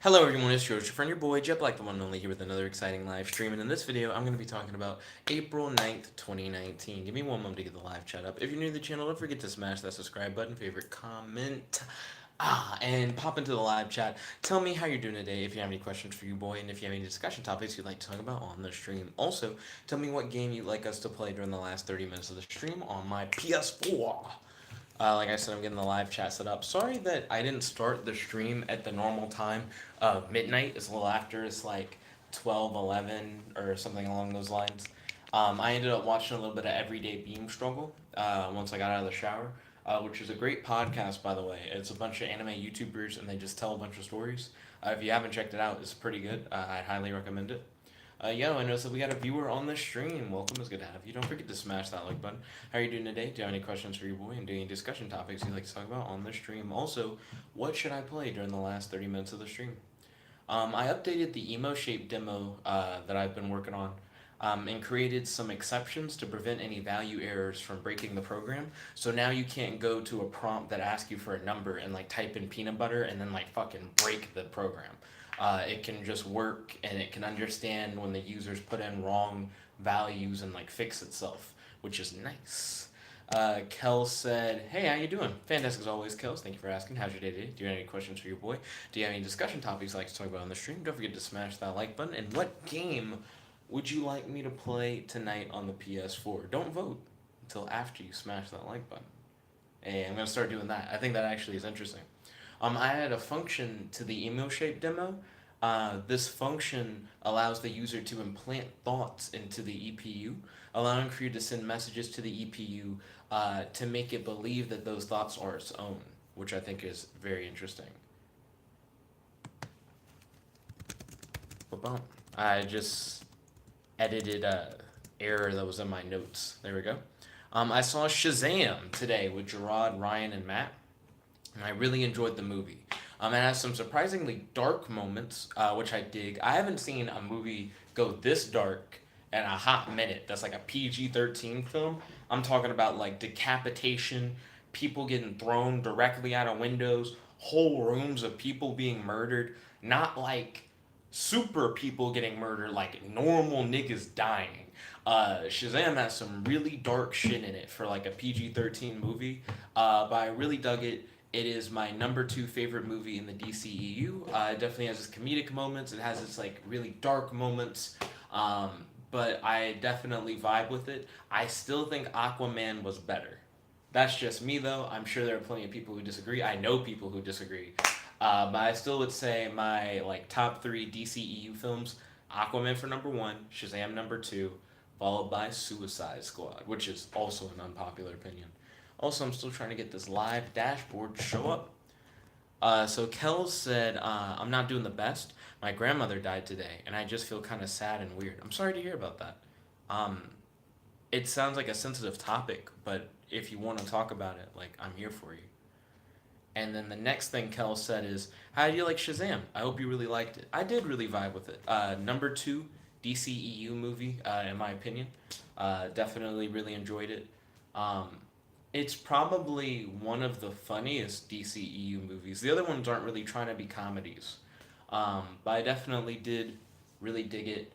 Hello everyone, it's George, your friend, your boy, Jep, like the one and only, here with another exciting live stream. And in this video, I'm going to be talking about April 9th, 2019. Give me one moment to get the live chat up. If you're new to the channel, don't forget to smash that subscribe button, favorite, comment, and pop into the live chat. Tell me how you're doing today, if you have any questions for you, boy, and if you have any discussion topics you'd like to talk about on the stream. Also, tell me what game you'd like us to play during the last 30 minutes of the stream on my PS4. Like I said, I'm getting the live chat set up. Sorry that I didn't start the stream at the normal time of midnight. It's a little after. It's like 12, 11, or something along those lines. I ended up watching a little bit of Everyday Beam Struggle once I got out of the shower, which is a great podcast, by the way. It's a bunch of anime YouTubers, and they just tell a bunch of stories. If you haven't checked it out, it's pretty good. I highly recommend it. I noticed that we got a viewer on the stream. Welcome, it's good to have you. Don't forget to smash that like button. How are you doing today? Do you have any questions for your boy and do any discussion topics you'd like to talk about on the stream? Also, what should I play during the last 30 minutes of the stream? I updated the Emoshape demo that I've been working on and created some exceptions to prevent any value errors from breaking the program. So now you can't go to a prompt that asks you for a number and like type in peanut butter and then like fucking break the program. It can just work and it can understand when the users put in wrong values and like fix itself, which is nice. Kel said, "Hey, how you doing? Fantastic as always, Kels. Thank you for asking. How's your day today? Do you have any questions for your boy? Do you have any discussion topics you'd like to talk about on the stream? Don't forget to smash that like button. And what game would you like me to play tonight on the PS4? Don't vote until after you smash that like button. Hey, I'm gonna start doing that. I think that actually is interesting. I added a function to the Emoshape demo. This function allows the user to implant thoughts into the EPU, allowing for you to send messages to the EPU to make it believe that those thoughts are its own, which I think is very interesting. Ba-bum. I just edited a error that was in my notes. There we go. I saw Shazam today with Jarrod, Ryan, and Matt, and I really enjoyed the movie. It has some surprisingly dark moments, which I dig. I haven't seen a movie go this dark in a hot minute. That's like a PG-13 film. I'm talking about like decapitation, people getting thrown directly out of windows, whole rooms of people being murdered. Not like super people getting murdered, like normal niggas dying. Shazam has some really dark shit in it for like a PG-13 movie, but I really dug it. It is my number two favorite movie in the DCEU. It definitely has its comedic moments. It has its like really dark moments, but I definitely vibe with it. I still think Aquaman was better. That's just me though. I'm sure there are plenty of people who disagree. I know people who disagree, but I still would say my like top three DCEU films: Aquaman for number one, Shazam number two, followed by Suicide Squad, which is also an unpopular opinion. Also, I'm still trying to get this live dashboard to show up. So Kel said, I'm not doing the best. My grandmother died today, and I just feel kind of sad and weird. I'm sorry to hear about that. Um, it sounds like a sensitive topic, but if you want to talk about it, like, I'm here for you. And then the next thing Kel said is, how do you like Shazam? I hope you really liked it. I did really vibe with it. Number two DCEU movie, in my opinion. Definitely really enjoyed it. Um, it's probably one of the funniest DCEU movies. The other ones aren't really trying to be comedies. But I definitely did really dig it.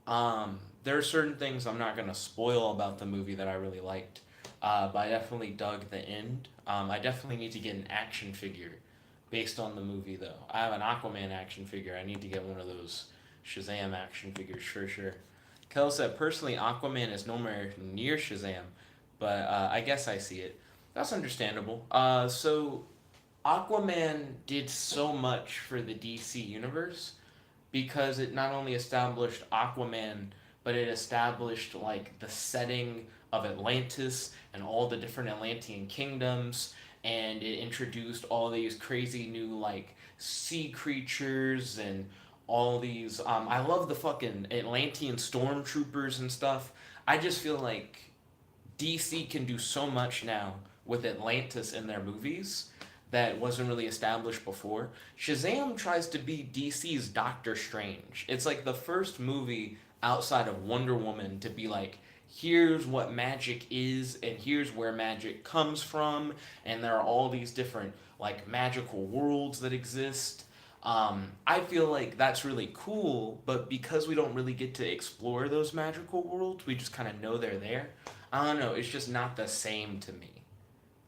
There are certain things I'm not going to spoil about the movie that I really liked. But I definitely dug the end. I definitely need to get an action figure based on the movie, though. I have an Aquaman action figure. I need to get one of those Shazam action figures for sure. Kel said, personally, Aquaman is nowhere near Shazam, but I guess I see it. That's understandable. So Aquaman did so much for the DC universe because it not only established Aquaman, but it established like the setting of Atlantis and all the different Atlantean kingdoms, and it introduced all these crazy new like sea creatures and all these. I love the fucking Atlantean stormtroopers and stuff. I just feel like DC can do so much now with Atlantis in their movies that wasn't really established before. Shazam tries to be DC's Doctor Strange. It's like the first movie outside of Wonder Woman to be like, here's what magic is and here's where magic comes from, and there are all these different like magical worlds that exist. I feel like that's really cool, but because we don't really get to explore those magical worlds, we just kind of know they're there. I don't know, it's just not the same to me.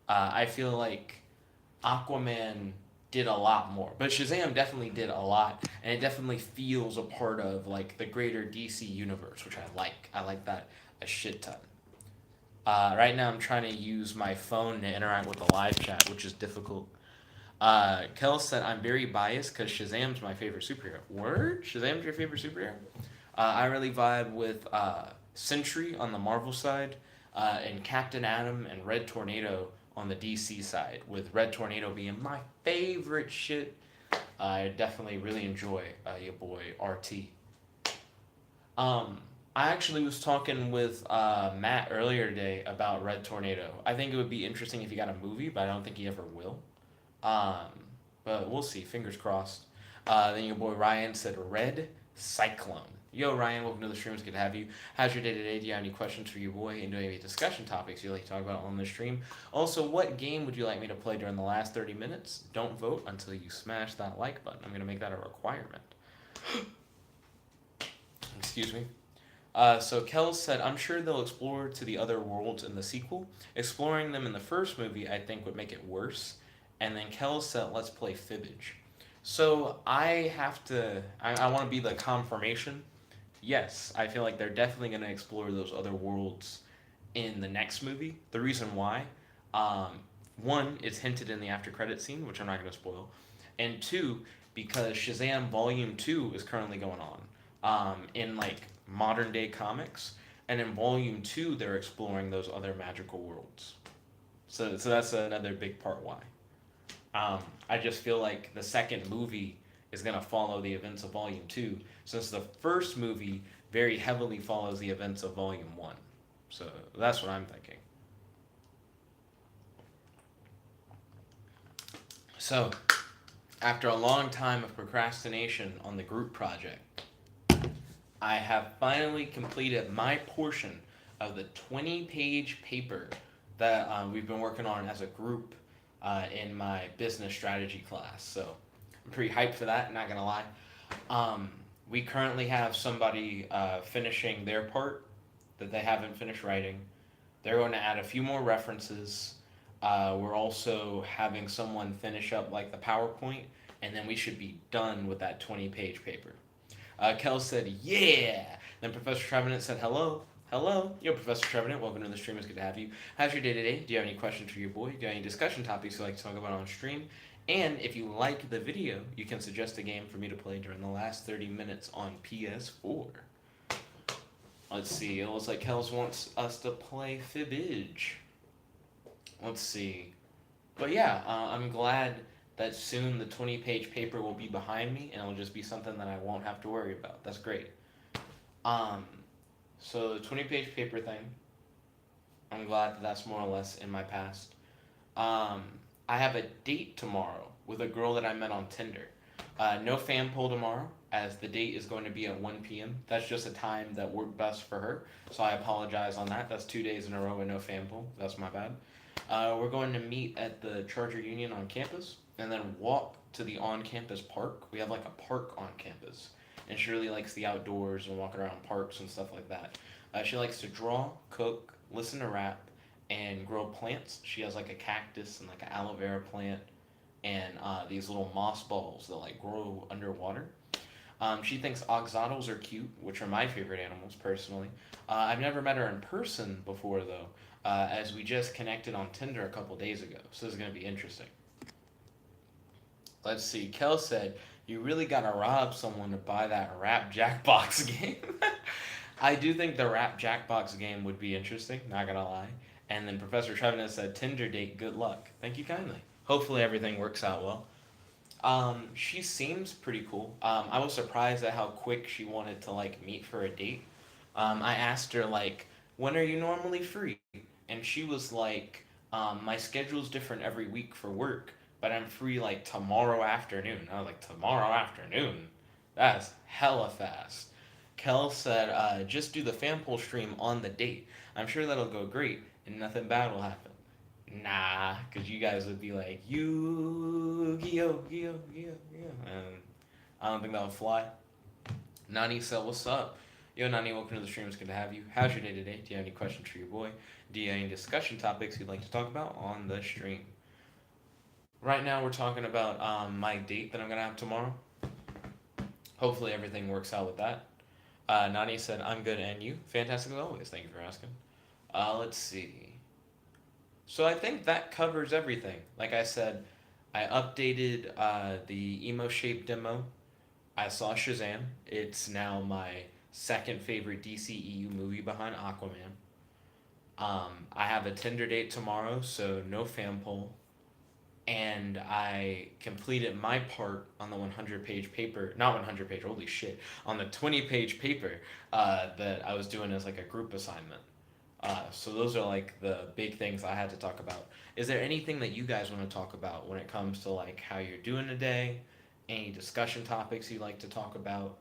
I feel like Aquaman did a lot more, but Shazam definitely did a lot, and it definitely feels a part of like the greater DC universe, which I like. I like that a shit ton. Right now, I'm trying to use my phone to interact with the live chat, which is difficult. Kel said, I'm very biased because Shazam's my favorite superhero. Word? Shazam's your favorite superhero? I really vibe with Sentry on the Marvel side, and Captain Atom and Red Tornado on the DC side, with Red Tornado being my favorite shit. I definitely really enjoy your boy RT. Um, I actually was talking with Matt earlier today about Red Tornado. I think it would be interesting if he got a movie, but I don't think he ever will. Um, but we'll see. Fingers crossed. Then your boy Ryan said Red Cyclone. Yo, Ryan, welcome to the stream. It's good to have you. How's your day today? Do you have any questions for your boy? And do you have any discussion topics you'd like to talk about on the stream? Also, what game would you like me to play during the last 30 minutes? Don't vote until you smash that like button. I'm going to make that a requirement. Excuse me. So Kel said, I'm sure they'll explore to the other worlds in the sequel. Exploring them in the first movie, I think, would make it worse. And then Kel said, let's play Fibbage. So I want to be the confirmation. Yes, I feel like they're definitely going to explore those other worlds in the next movie. The reason why, um, one, it's hinted in the after credit scene, which I'm not going to spoil. And two, because Shazam Volume 2 is currently going on in like modern day comics, and in Volume 2 they're exploring those other magical worlds. So that's another big part why. I just feel like the second movie is gonna follow the events of Volume 2, since the first movie very heavily follows the events of Volume 1. So that's what I'm thinking. So, after a long time of procrastination on the group project, I have finally completed my portion of the 20-page paper that we've been working on as a group in my business strategy class. So I'm pretty hyped for that, not gonna lie. We currently have somebody finishing their part that they haven't finished writing. They're going to add a few more references. We're also having someone finish up like the PowerPoint, and then we should be done with that 20-page paper. Kel said, yeah. Then Professor Trevenant said, hello. Hello. Yo, Professor Trevenant, welcome to the stream. It's good to have you. How's your day today? Do you have any questions for your boy? Do you have any discussion topics you'd like to talk about on stream? And if you like the video, you can suggest a game for me to play during the last 30 minutes on PS4. Let's see. It looks like Kels wants us to play Fibbage. Let's see. But yeah, I'm glad that soon the 20-page paper will be behind me and it'll just be something that I won't have to worry about. That's great. Um, so the 20-page paper thing, I'm glad that that's more or less in my past. I have a date tomorrow with a girl that I met on Tinder. No fan poll tomorrow, as the date is going to be at 1 p.m. That's just a time that worked best for her, so I apologize on that. That's 2 days in a row with no fan poll. That's my bad. We're going to meet at the Charger Union on campus and then walk to the on-campus park. We have like a park on campus, and she really likes the outdoors and walking around parks and stuff like that. She likes to draw, cook, listen to rap, and grow plants. She has like a cactus and like an aloe vera plant and these little moss balls that like grow underwater. She thinks Axotols are cute, which are my favorite animals personally. I've never met her in person before though, as we just connected on Tinder a couple days ago. So this is going to be interesting. Let's see. Kel said, you really got to rob someone to buy that Rap Jackbox game. I do think the Rap Jackbox game would be interesting, not going to lie. And then Professor Trevenant said, Tinder date, good luck. Thank you kindly. Hopefully everything works out well. She seems pretty cool. I was surprised at how quick she wanted to like meet for a date. I asked her like, when are you normally free? And she was like, my schedule's different every week for work, but I'm free like tomorrow afternoon. I was like, tomorrow afternoon? That's hella fast. Kel said, just do the fan poll stream on the date. I'm sure that'll go great and nothing bad will happen. Nah, because you guys would be like, Yu-Gi-Oh, Gi-Oh, Gi-Oh, Gi-Oh. And I don't think that would fly. Nani said, what's up? Yo, Nani, welcome to the stream. It's good to have you. How's your day today? Do you have any questions for your boy? Do you have any discussion topics you'd like to talk about on the stream? Right now, we're talking about my date that I'm going to have tomorrow. Hopefully, everything works out with that. Nani said, I'm good, and you? Fantastic as always. Thank you for asking. Let's see. So I think that covers everything. Like I said, I updated the Emoshape Demo. I saw Shazam. It's now my second favorite DCEU movie behind Aquaman. I have a Tinder date tomorrow, so no fan poll. And I completed my part on the 100-page paper, not 100-page, holy shit, on the 20-page paper that I was doing as like a group assignment. So those are like the big things I had to talk about. Is there anything that you guys want to talk about when it comes to like how you're doing today? Any discussion topics you'd like to talk about?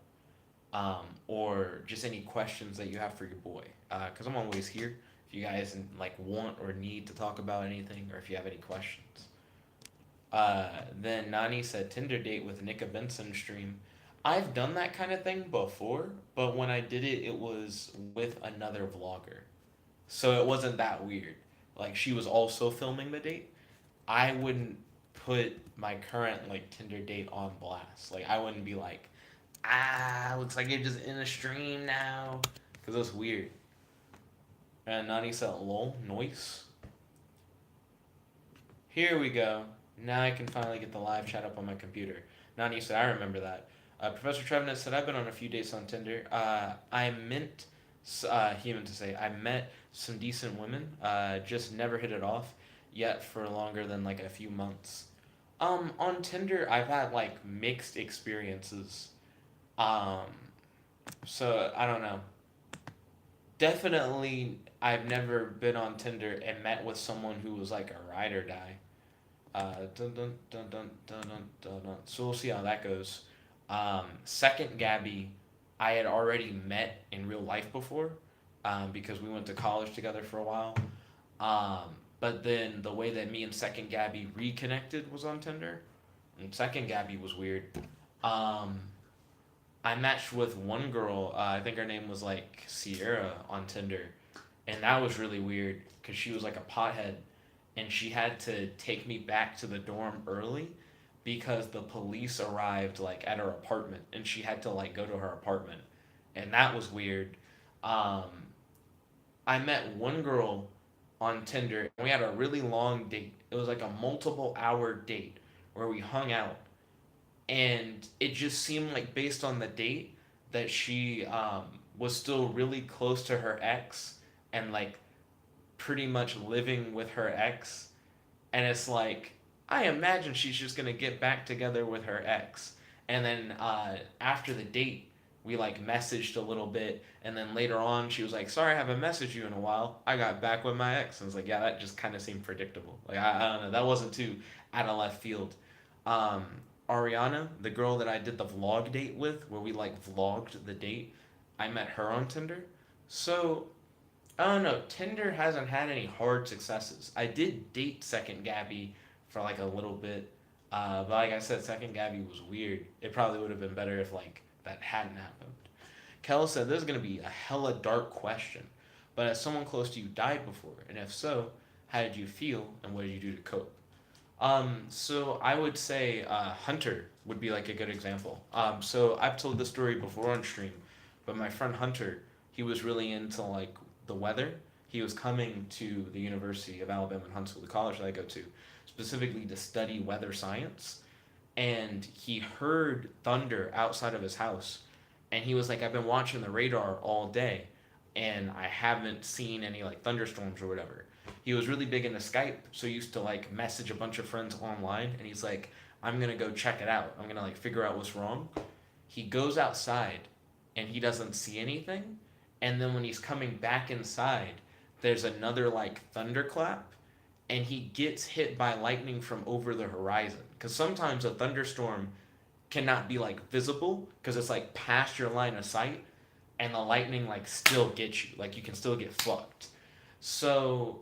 Or just any questions that you have for your boy? Because I'm always here if you guys like want or need to talk about anything, or if you have any questions. Then Nani said Tinder date with Nickabenson stream. I've done that kind of thing before, but when I did it, it was with another vlogger. So it wasn't that weird. Like she was also filming the date. I wouldn't put my current like Tinder date on blast. Like I wouldn't be like, looks like you're just in a stream now, because it's weird. And Nani said, lol, noise. Here we go. Now I can finally get the live chat up on my computer. Nani said, I remember that. Professor Trevenant said, I've been on a few dates on Tinder. He meant to say, I met some decent women, just never hit it off yet for longer than like a few months. On Tinder, I've had like mixed experiences. Um, so I don't know. Definitely, I've never been on Tinder and met with someone who was like a ride or die. Dun, dun, dun, dun, dun, dun, dun, dun. So we'll see how that goes. Second Gabby, I had already met in real life before, because we went to college together for a while. But then the way that me and Second Gabby reconnected was on Tinder. And Second Gabby was weird. Um, I matched with one girl, I think her name was like Sierra on Tinder. And that was really weird because she was like a pothead and she had to take me back to the dorm early because the police arrived like at her apartment and she had to like go to her apartment. And that was weird. Um, I met one girl on Tinder and we had a really long date. It was like a multiple hour date where we hung out and it just seemed like based on the date that she was still really close to her ex and like pretty much living with her ex, and it's like I imagine she's just gonna get back together with her ex, and then after the date we like messaged a little bit, and then later on she was like, sorry I haven't messaged you in a while, I got back with my ex. And I was like, yeah, that just kind of seemed predictable. Like I don't know, that wasn't too out of left field. um Ariana, the girl that I did the vlog date with, where we like vlogged the date, I met her on Tinder. So I don't know. Tinder hasn't had any hard successes. I did date Second Gabby for like a little bit, but like I said, Second Gabby was weird. It probably would have been better if like that hadn't happened. Kel said, "This is gonna be a hella dark question, but has someone close to you died before? And if so, how did you feel, and what did you do to cope?" So I would say Hunter would be like a good example. So I've told this story before on stream, but my friend Hunter, he was really into like the weather. He was coming to the University of Alabama in Huntsville, the college that I go to, specifically to study weather science. And he heard thunder outside of his house, and he was like, "I've been watching the radar all day, and I haven't seen any like thunderstorms or whatever." He was really big into Skype, so he used to like message a bunch of friends online, and he's like, "I'm gonna go check it out. I'm gonna like figure out what's wrong." He goes outside, and he doesn't see anything, and then when he's coming back inside, there's another like thunderclap, and he gets hit by lightning from over the horizon. Because sometimes a thunderstorm cannot be like visible because it's like past your line of sight, and the lightning like still gets you. Like you can still get fucked. So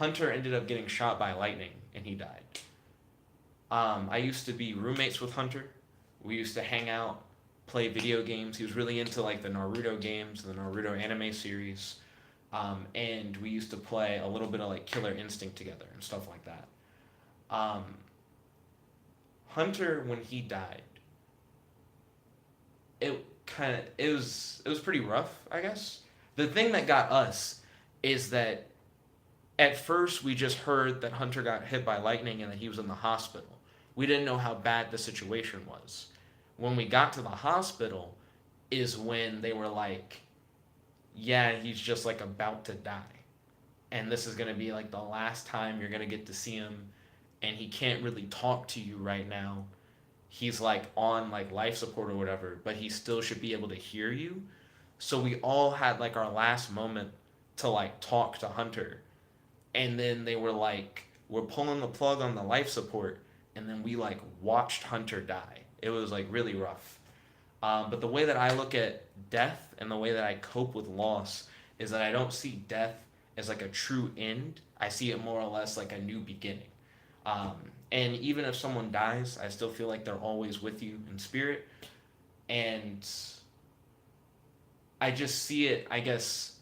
Hunter ended up getting shot by lightning and he died. I used to be roommates with Hunter. We used to hang out, play video games. He was really into like the Naruto games, the Naruto anime series. And we used to play a little bit of like Killer Instinct together and stuff like that. Um, Hunter, when he died, it was pretty rough, I guess. The thing that got us is that at first we just heard that Hunter got hit by lightning and that he was in the hospital. We didn't know how bad the situation was. When we got to the hospital is when they were like, yeah, he's just like about to die. And this is going to be like the last time you're going to get to see him. And he can't really talk to you right now. He's like on like life support or whatever, but he still should be able to hear you. So we all had like our last moment to like talk to Hunter. And then they were like, we're pulling the plug on the life support. And then we like watched Hunter die. It was like really rough. But the way that I look at death and the way that I cope with loss is that I don't see death as like a true end. I see it more or less like a new beginning. And even if someone dies, I still feel like they're always with you in spirit. And I just see it, I guess,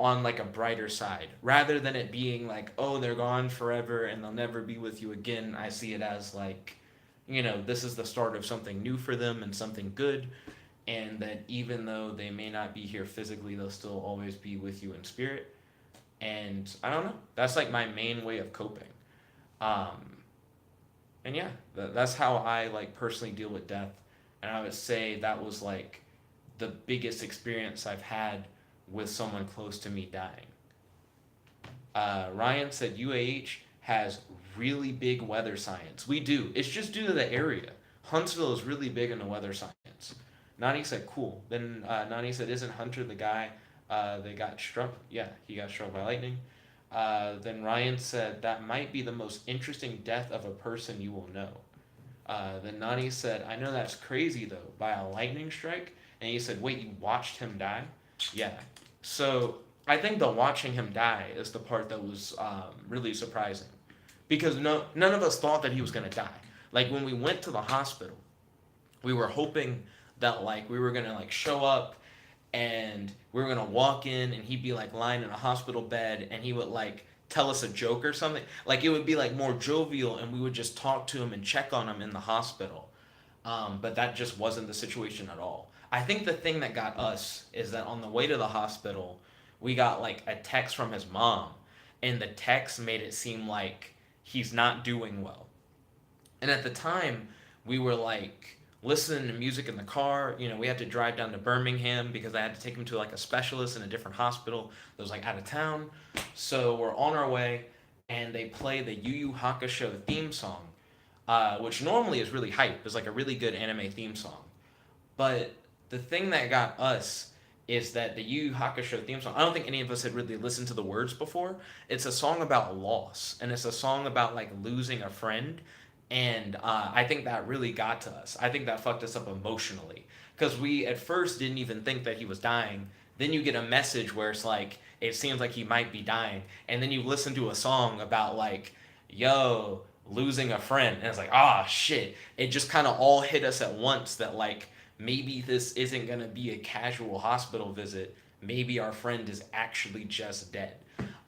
on like a brighter side. Rather than it being like, oh, they're gone forever and they'll never be with you again, I see it as like, this is the start of something new for them and something good. And that even though they may not be here physically, they'll still always be with you in spirit. And I don't know. That's like my main way of coping. And yeah, that's how I like personally deal with death. And I would say that was like the biggest experience I've had with someone close to me dying. Ryan said UAH has really big weather science. We do. It's just due to the area. Huntsville is really big in the weather science. Nani said cool. Then Nani said, isn't Hunter the guy that got struck? Yeah, he got struck by lightning. Then Ryan said, that might be the most interesting death of a person you will know. Then Nani said, I know that's crazy though, by a lightning strike. And he said, wait, you watched him die? Yeah. So I think the watching him die is the part that was really surprising. Because none of us thought that he was going to die. Like when we went to the hospital, we were hoping that like we were going to like show up and we were going to walk in and he'd be like lying in a hospital bed and he would like tell us a joke or something. Like it would be like more jovial and we would just talk to him and check on him in the hospital. But that just wasn't the situation at all. I think the thing that got us is that on the way to the hospital, we got like a text from his mom and the text made it seem like he's not doing well. And at the time, we were like listening to music in the car. We had to drive down to Birmingham because I had to take him to like a specialist in a different hospital that was like out of town. So we're on our way and they play the Yu Yu Hakusho theme song, which normally is really hype. It's like a really good anime theme song. But the thing that got us is that the Yu Yu Hakusho theme song, I don't think any of us had really listened to the words before. It's a song about loss, and it's a song about like losing a friend, and I think that really got to us. I think that fucked us up emotionally, because we at first didn't even think that he was dying. Then you get a message where it's like, it seems like he might be dying, and then you listen to a song about like, yo, losing a friend, and it's like, ah, shit. It just kind of all hit us at once that like, maybe this isn't going to be a casual hospital visit. Maybe our friend is actually just dead.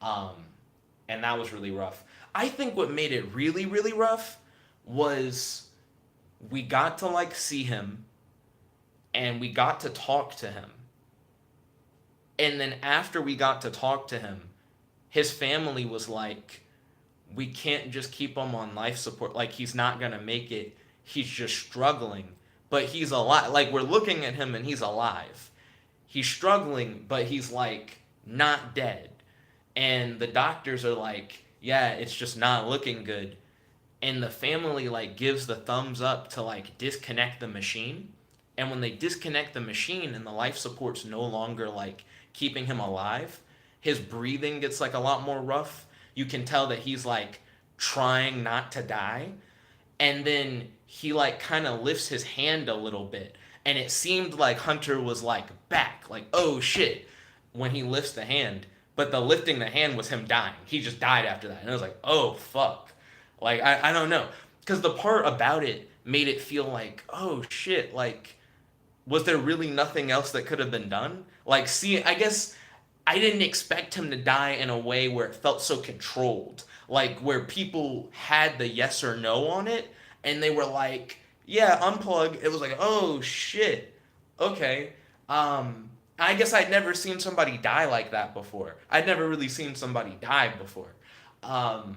And that was really rough. I think what made it really, really rough was we got to like see him and we got to talk to him. And then after we got to talk to him, his family was like, we can't just keep him on life support. Like he's not going to make it. He's just struggling. But he's alive. Like, we're looking at him and he's alive. He's struggling, but he's, like, not dead. And the doctors are like, yeah, it's just not looking good. And the family, like, gives the thumbs up to, like, disconnect the machine. And when they disconnect the machine and the life support's no longer, like, keeping him alive, his breathing gets, like, a lot more rough. You can tell that he's, like, trying not to die. And then he like kind of lifts his hand a little bit and it seemed like Hunter was like back, like, oh shit, when he lifts the hand, but the lifting the hand was him dying. He just died after that, and I was like, oh fuck, like I don't know, because the part about it made it feel like, oh shit, like was there really nothing else that could have been done? Like, see, I guess I didn't expect him to die in a way where it felt so controlled, like where people had the yes or no on it, and they were like, "Yeah, unplug." It was like, "Oh shit, okay." I guess I'd never seen somebody die like that before. I'd never really seen somebody die before, um,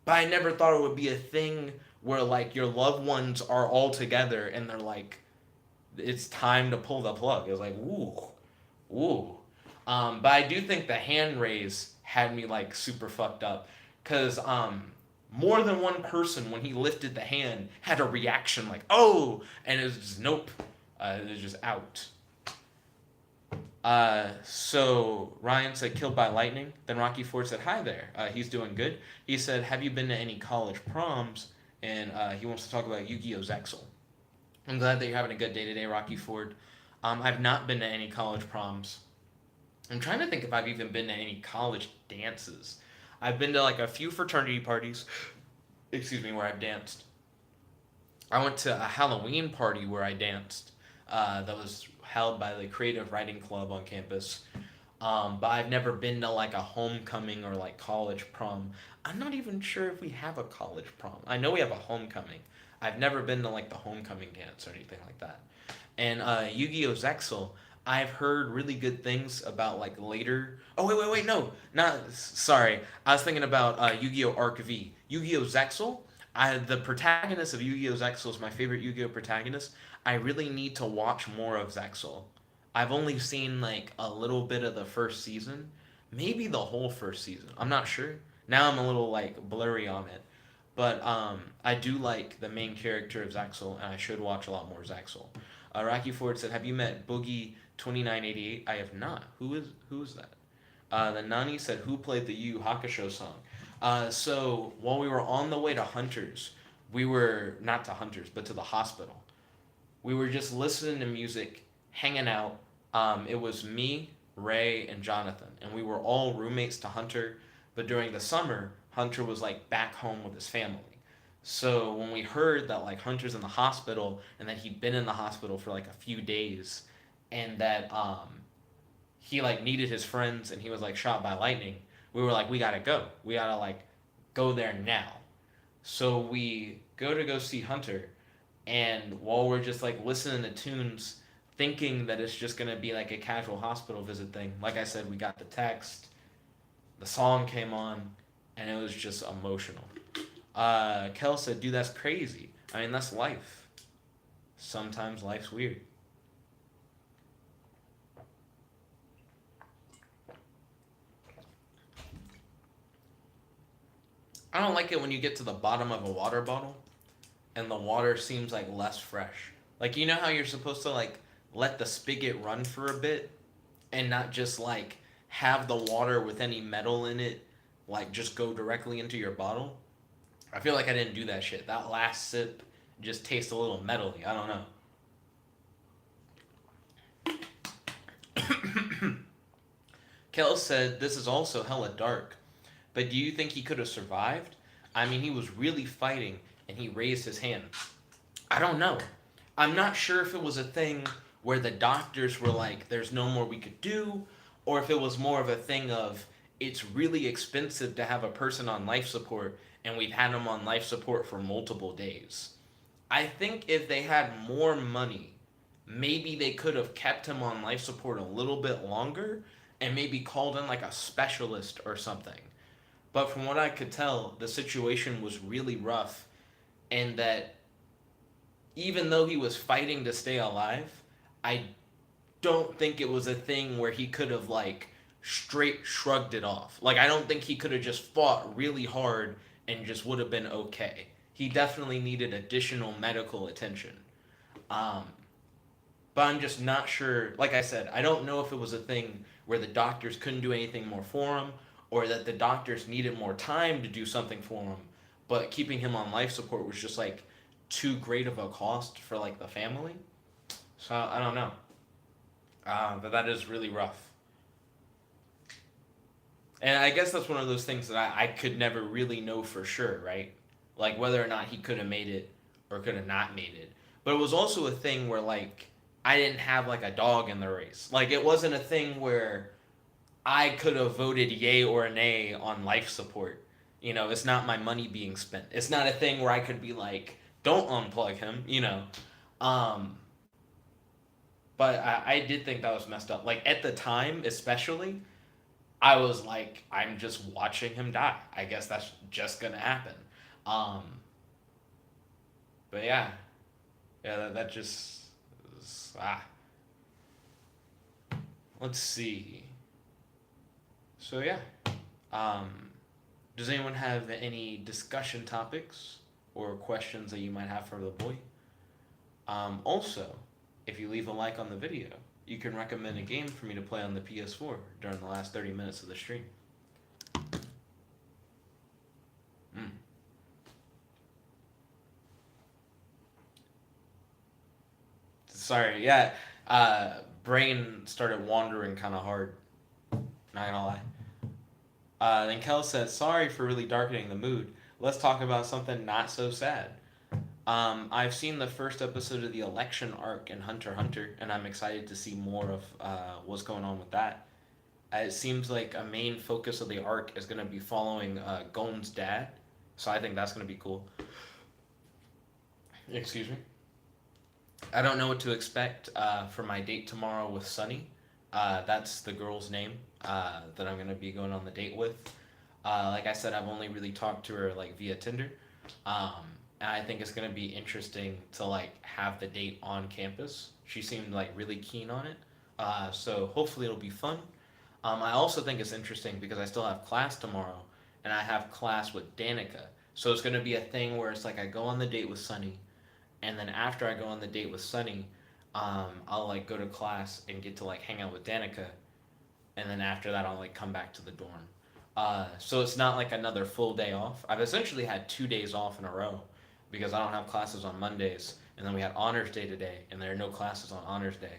but I never thought it would be a thing where like your loved ones are all together and they're like, "It's time to pull the plug." It was like, "Ooh, ooh." But I do think the hand raise had me like super fucked up because more than one person when he lifted the hand had a reaction like, oh, and it was just nope, it was just out. So Ryan said killed by lightning. Then Rocky Ford said hi there. He's doing good. He said, have you been to any college proms? And he wants to talk about Yu-Gi-Oh! Zexal. I'm glad that you're having a good day today, Rocky Ford. I've not been to any college proms. I'm trying to think if I've even been to any college dances. I've been to like a few fraternity parties, excuse me, where I've danced. I went to a Halloween party where I danced that was held by the Creative Writing Club on campus. But I've never been to like a homecoming or like college prom. I'm not even sure if we have a college prom. I know we have a homecoming. I've never been to like the homecoming dance or anything like that. And Yu-Gi-Oh! Zexal, I've heard really good things about like later. Oh wait, no, not sorry. I was thinking about Yu-Gi-Oh! Arc V. Yu-Gi-Oh! Zexal. The protagonist of Yu-Gi-Oh! Zexal is my favorite Yu-Gi-Oh! Protagonist. I really need to watch more of Zexal. I've only seen like a little bit of the first season, maybe the whole first season. I'm not sure. Now I'm a little like blurry on it, but I do like the main character of Zaxel, and I should watch a lot more Zaxel. Rocky Ford said, "Have you met Boogie 2988?" I have not. Who is that? The Nani said, "Who played the Yu Hakusho song?" So while we were on the way to Hunters, we were not to Hunters, but to the hospital. We were just listening to music, hanging out. It was me, Ray, and Jonathan, and we were all roommates to Hunter. But during the summer, Hunter was like back home with his family. So when we heard that like Hunter's in the hospital and that he'd been in the hospital for like a few days, and that he like needed his friends and he was like shot by lightning, we were like, we gotta go. We gotta like go there now. So we go see Hunter, and while we're just like listening to tunes, thinking that it's just gonna be like a casual hospital visit thing, like I said, we got the text, the song came on, and it was just emotional. Kel said, dude, that's crazy. I mean, that's life. Sometimes life's weird. I don't like it when you get to the bottom of a water bottle and the water seems like less fresh. Like, you know how you're supposed to like let the spigot run for a bit and not just like have the water with any metal in it like just go directly into your bottle? I feel like I didn't do that shit. That last sip just tastes a little metally. I don't know. Kel said, this is also hella dark. But do you think he could have survived? I mean, he was really fighting and he raised his hand. I don't know. I'm not sure if it was a thing where the doctors were like, there's no more we could do, or if it was more of a thing of, it's really expensive to have a person on life support and we've had him on life support for multiple days. I think if they had more money, maybe they could have kept him on life support a little bit longer and maybe called in like a specialist or something. But from what I could tell, the situation was really rough, and that even though he was fighting to stay alive, I don't think it was a thing where he could have like straight shrugged it off. Like, I don't think he could have just fought really hard and just would have been okay. He definitely needed additional medical attention. Um, but I'm just not sure. Like I said, I don't know if it was a thing where the doctors couldn't do anything more for him, or that the doctors needed more time to do something for him, but keeping him on life support was just like too great of a cost for like the family. So I don't know. But that is really rough. And I guess that's one of those things that I could never really know for sure, right? Like whether or not he could have made it or could have not made it. But it was also a thing where like I didn't have like a dog in the race. Like it wasn't a thing where I could have voted yay or nay on life support. You know, it's not my money being spent. It's not a thing where I could be like, don't unplug him, you know. Um, but I did think that was messed up. Like at the time, especially, I was like, I'm just watching him die. I guess that's just gonna happen. Um, but yeah, yeah, that just let's see. So yeah, um, does anyone have any discussion topics or questions that you might have for the boy? Also, if you leave a like on the video, you can recommend a game for me to play on the PS4 during the last 30 minutes of the stream. Mm. Sorry, yeah. Brain started wandering kind of hard. Not gonna lie. Then Kel said, "Sorry for really darkening the mood. Let's talk about something not so sad." I've seen the first episode of the election arc in Hunter x Hunter, and I'm excited to see more of what's going on with that. It seems like a main focus of the arc is going to be following Gon's dad, so I think that's going to be cool. Excuse me. I don't know what to expect for my date tomorrow with Sunny. That's the girl's name that I'm going to be going on the date with. Like I said, I've only really talked to her like via Tinder. Um, and I think it's gonna be interesting to like have the date on campus. She seemed like really keen on it, so hopefully it'll be fun. I also think it's interesting because I still have class tomorrow, and I have class with Danica. So it's gonna be a thing where it's like I go on the date with Sunny, and then after I go on the date with Sunny, I'll like go to class and get to like hang out with Danica, and then after that I'll like come back to the dorm. So it's not like another full day off. I've essentially had 2 days off in a row because I don't have classes on Mondays, and then we had honors day today, and there are no classes on honors day.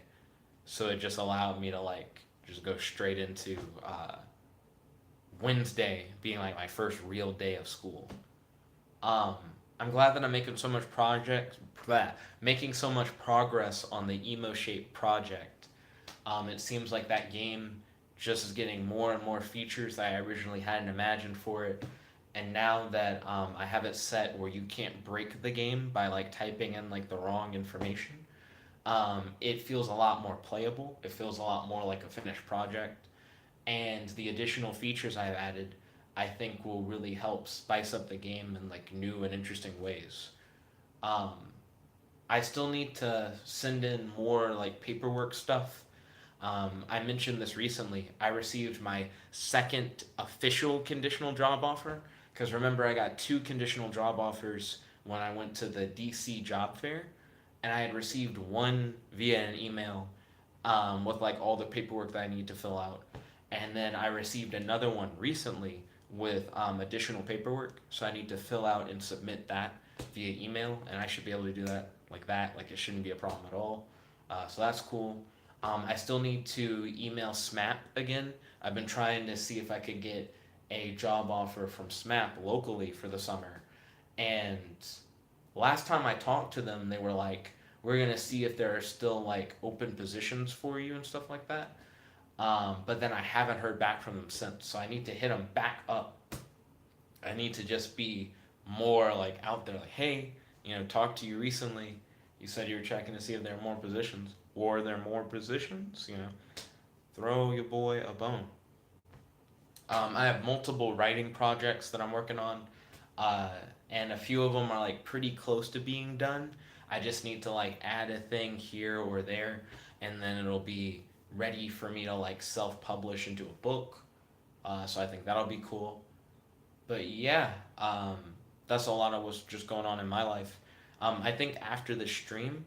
So it just allowed me to like just go straight into Wednesday being like my first real day of school. Um, I'm glad that I'm making so much making so much progress on the Emoshape project. It seems like that game just is getting more and more features that I originally hadn't imagined for it. And now that I have it set where you can't break the game by like typing in like the wrong information, it feels a lot more playable. It feels a lot more like a finished project. And the additional features I've added, I think will really help spice up the game in like new and interesting ways. Um, I still need to send in more like paperwork stuff. I mentioned this recently. I received my second official conditional job offer because remember I got two conditional job offers when I went to the DC job fair, and I had received one via an email with like all the paperwork that I need to fill out, and then I received another one recently with additional paperwork, so I need to fill out and submit that via email, and I should be able to do that like that. Like it shouldn't be a problem at all. So that's cool. I still need to email SMAP again. I've been trying to see if I could get a job offer from SMAP locally for the summer. And last time I talked to them, they were like, we're going to see if there are still like open positions for you and stuff like that. But then I haven't heard back from them since. So I need to hit them back up. I need to just be more like out there, like, hey, talked to you recently. You said you were checking to see if there are more positions. Or there are more positions, throw your boy a bone. I have multiple writing projects that I'm working on, uh, and a few of them are like pretty close to being done. I just need to like add a thing here or there, and then it'll be ready for me to like self-publish into a book. So I think that'll be cool. But yeah, that's a lot of what's just going on in my life. I think after the stream,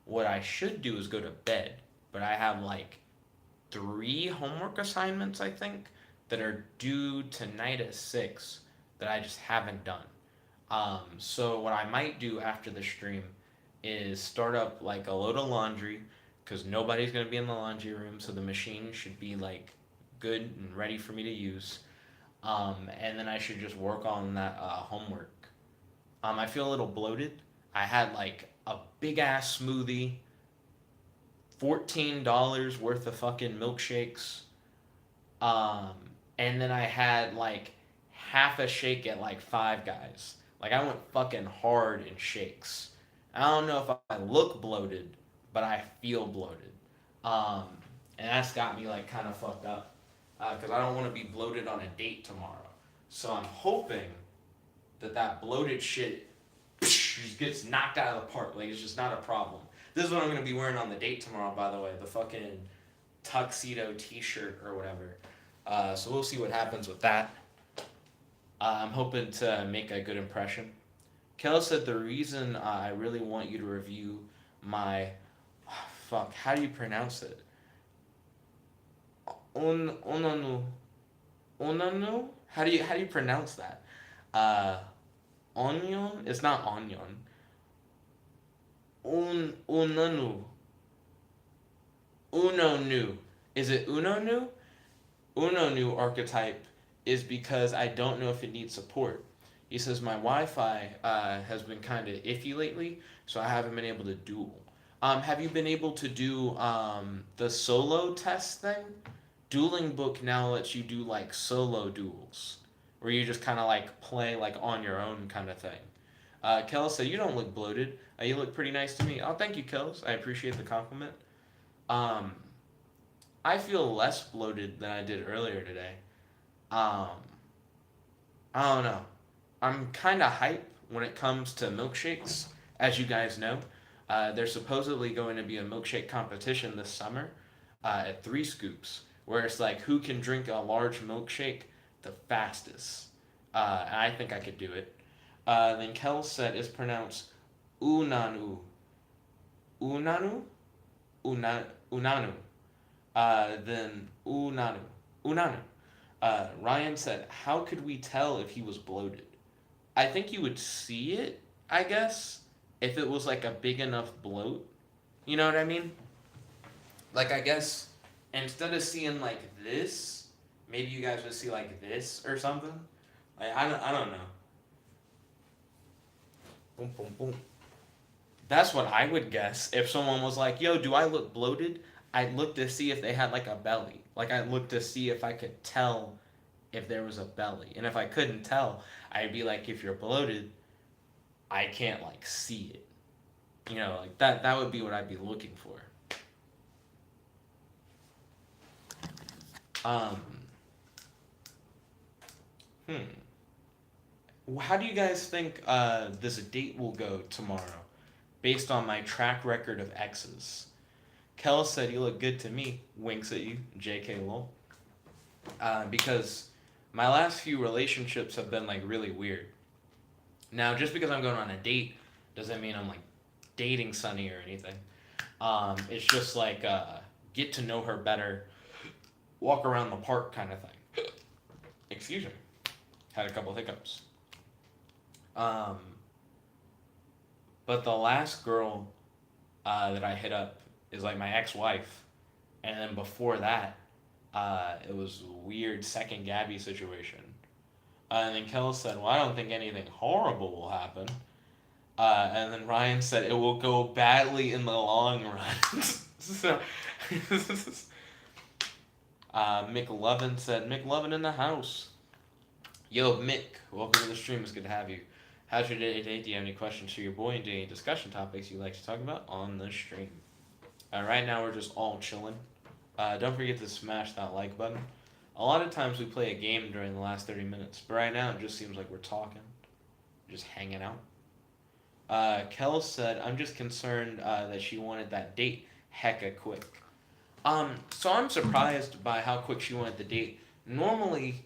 what I should do is go to bed, but I have like three homework assignments, I think, that are due tonight at 6 that I just haven't done. So what I might do after the stream is start up like a load of laundry because nobody's gonna be in the laundry room, so the machine should be like good and ready for me to use. And then I should just work on that homework. I feel a little bloated. I had like a big ass smoothie, $14 worth of fucking milkshakes, um, and then I had like half a shake at like Five Guys. Like I went fucking hard in shakes. I don't know if I look bloated, but I feel bloated. Um, and that's got me like kind of fucked up because I don't want to be bloated on a date tomorrow. So I'm hoping that bloated shit just gets knocked out of the park. Like it's just not a problem. This is what I'm gonna be wearing on the date tomorrow, by the way. The fucking tuxedo T-shirt or whatever. So we'll see what happens with that. I'm hoping to make a good impression. Kel said the reason I really want you to review my fuck. How do you pronounce it? Onanu. Onanu. How do you pronounce that? Uh, onion. It's not onion. Unanu. Unonu. Is it Unonu? Unonu archetype is because I don't know if it needs support. He says my Wi-Fi has been kind of iffy lately, so I haven't been able to duel. Have you been able to do the solo test thing? Dueling Book now lets you do like solo duels, where you just kind of like play like on your own kind of thing. Kel said you don't look bloated. You look pretty nice to me. Oh, thank you, Kels. I appreciate the compliment. Um, I feel less bloated than I did earlier today. Um, I don't know. I'm kind of hype when it comes to milkshakes, as you guys know. There's supposedly going to be a milkshake competition this summer at Three Scoops, where it's like who can drink a large milkshake the fastest. And I think I could do it. Then Kel said it's pronounced Unanu. Unanu? Unanu. Then Unanu. Unanu. Ryan said, how could we tell if he was bloated? I think you would see it, I guess, if it was like a big enough bloat. You know what I mean? Like, I guess instead of seeing like this, maybe you guys would see like this or something. Like, I don't know. Boom, boom, boom. That's what I would guess if someone was like, yo, do I look bloated? I'd look to see if they had like a belly. Like I'd look to see if I could tell if there was a belly. And if I couldn't tell, I'd be like, if you're bloated, I can't like see it. You know, like that would be what I'd be looking for. Um How do you guys think this date will go tomorrow based on my track record of exes? Kel said you look good to me, winks at you, JK lol. Because my last few relationships have been like really weird. Now, just because I'm going on a date doesn't mean I'm like dating Sunny or anything. It's just like get to know her better, walk around the park kind of thing. Excuse me. Had a couple hiccups. But the last girl that I hit up is like my ex-wife, and then before that, it was a weird second Gabby situation. And then Kel said, "Well, I don't think anything horrible will happen." And then Ryan said, "It will go badly in the long run." So, McLovin said, "McLovin in the house." Yo, Mick, welcome to the stream. It's good to have you. How's your day today? Do you have any questions for your boy? And do you have any discussion topics you'd like to talk about on the stream? Right now, we're just all chilling. Don't forget to smash that like button. A lot of times we play a game during the last 30 minutes, but right now it just seems like we're talking, just hanging out. Kel said, I'm just concerned that she wanted that date hecka quick. So I'm surprised by how quick she wanted the date. Normally,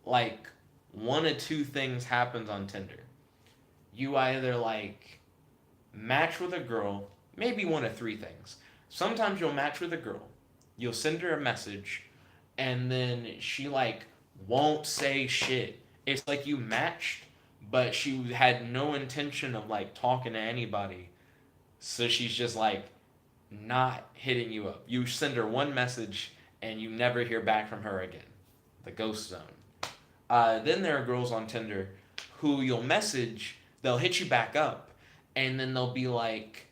like, one of two things happens on Tinder. You either, like, match with a girl, maybe one of three things. Sometimes you'll match with a girl, you'll send her a message, and then she, like, won't say shit. It's like you matched, but she had no intention of, like, talking to anybody. So she's just, like, not hitting you up. You send her one message, and you never hear back from her again. The ghost zone. Then there are girls on Tinder who you'll message, they'll hit you back up, and then they'll be like,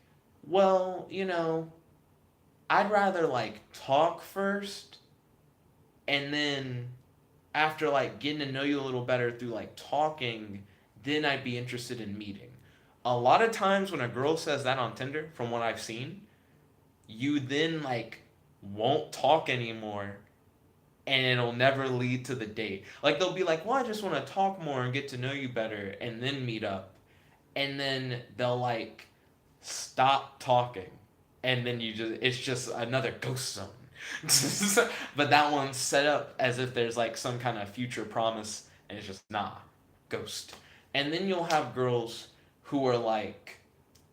well, I'd rather like talk first, and then after like getting to know you a little better through like talking, then I'd be interested in meeting. A lot of times when a girl says that on Tinder, from what I've seen, you then like won't talk anymore and it'll never lead to the date. Like they'll be like, "Well, I just want to talk more and get to know you better and then meet up." And then they'll like stop talking. And then it's just another ghost zone. But that one's set up as if there's like some kind of future promise and it's just nah, ghost. And then you'll have girls who are like,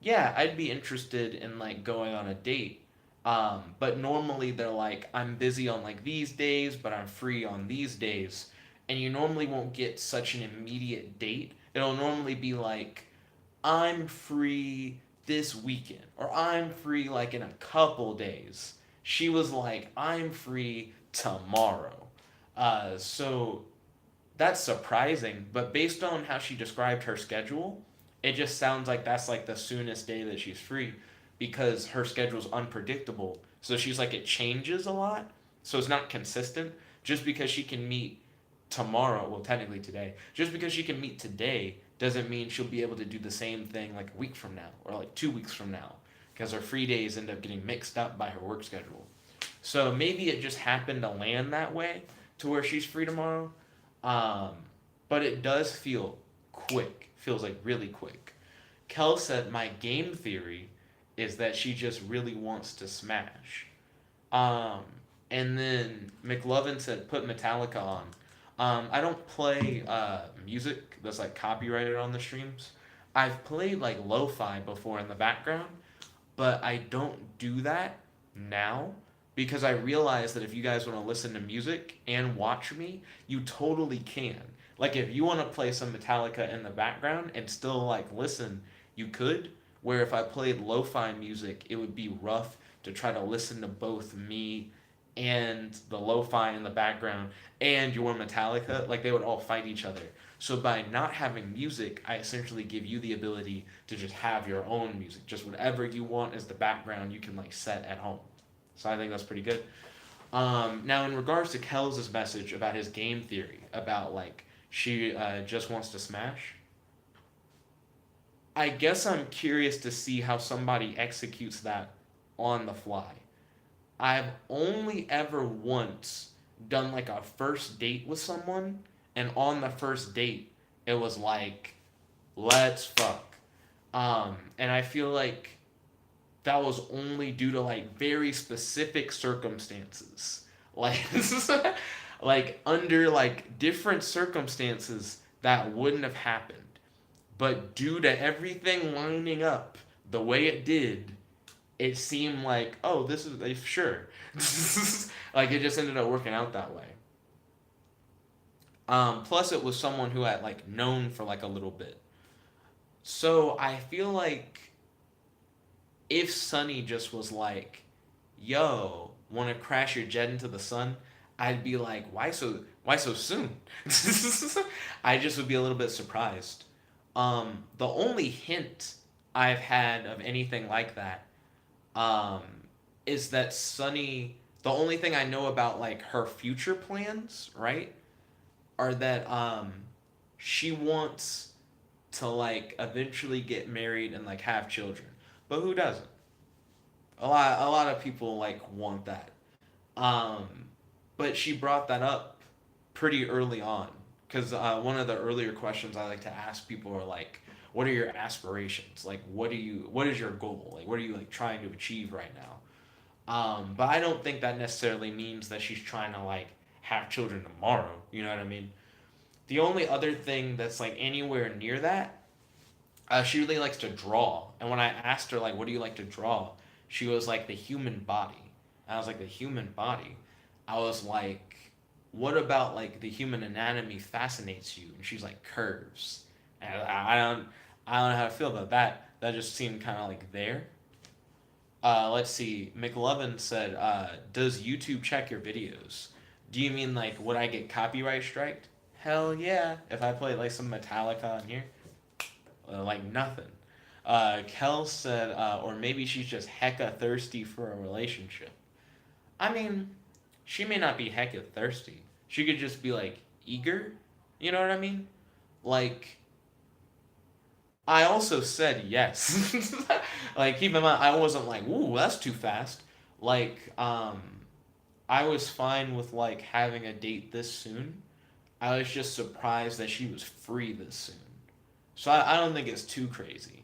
yeah, I'd be interested in like going on a date. But normally they're like, I'm busy on like these days, but I'm free on these days. And you normally won't get such an immediate date. It'll normally be like, I'm free this weekend, or I'm free like in a couple days. She was like, I'm free tomorrow. So that's surprising, but based on how she described her schedule, it just sounds like that's like the soonest day that she's free because her schedule's unpredictable. So she's like, it changes a lot. So it's not consistent. Just because she can meet tomorrow, well, technically today, just because she can meet today doesn't mean she'll be able to do the same thing like a week from now or like 2 weeks from now because her free days end up getting mixed up by her work schedule. So maybe it just happened to land that way to where she's free tomorrow. Um, but it does feel quick. Feels like really quick. Kel said my game theory is that she just really wants to smash. Um, and then McLovin said put Metallica on. I don't play music that's like copyrighted on the streams. I've played like lo-fi before in the background, but I don't do that now because I realize that if you guys want to listen to music and watch me, you totally can. Like if you want to play some Metallica in the background and still like listen, you could. Where if I played lo-fi music, it would be rough to try to listen to both me and the lo-fi in the background and your Metallica, like they would all fight each other. So by not having music, I essentially give you the ability to just have your own music, just whatever you want as the background you can like set at home. So I think that's pretty good. Now in regards to Kel's message about his game theory, about like she just wants to smash, I guess I'm curious to see how somebody executes that on the fly. I've only ever once done like a first date with someone, and on the first date, it was like, let's fuck. And I feel like that was only due to like very specific circumstances. Like, like under like different circumstances that wouldn't have happened. But due to everything lining up the way it did, it seemed like, oh, this is like, sure. Like it just ended up working out that way. Plus, it was someone who had like known for like a little bit. So I feel like if Sunny just was like, "Yo, want to crash your jet into the sun," I'd be like, why so soon?" I just would be a little bit surprised. The only hint I've had of anything like that um, is that Sunny. The only thing I know about like her future plans, right, are that she wants to like eventually get married and like have children. But who doesn't? A lot of people like want that. Um, but she brought that up pretty early on because one of the earlier questions I like to ask people are like, what are your aspirations? Like, what is your goal? Like, what are you like trying to achieve right now? But I don't think that necessarily means that she's trying to like have children tomorrow. You know what I mean? The only other thing that's like anywhere near that, she really likes to draw. And when I asked her like, what do you like to draw? She was like the human body. And I was like, the human body. I was like, what about like the human anatomy fascinates you? And she's like, curves. And I don't know how to feel about that. That just seemed kind of like there. Let's see. McLovin said, "Does YouTube check your videos? Do you mean like would I get copyright striked?" Hell yeah. If I played like some Metallica in here, like nothing. Kel said, or maybe she's just hecka thirsty for a relationship. I mean, she may not be hecka thirsty. She could just be like eager. You know what I mean? Like, I also said yes. Like, keep in mind, I wasn't like, ooh, that's too fast. Like, I was fine with like having a date this soon. I was just surprised that she was free this soon. So I don't think it's too crazy.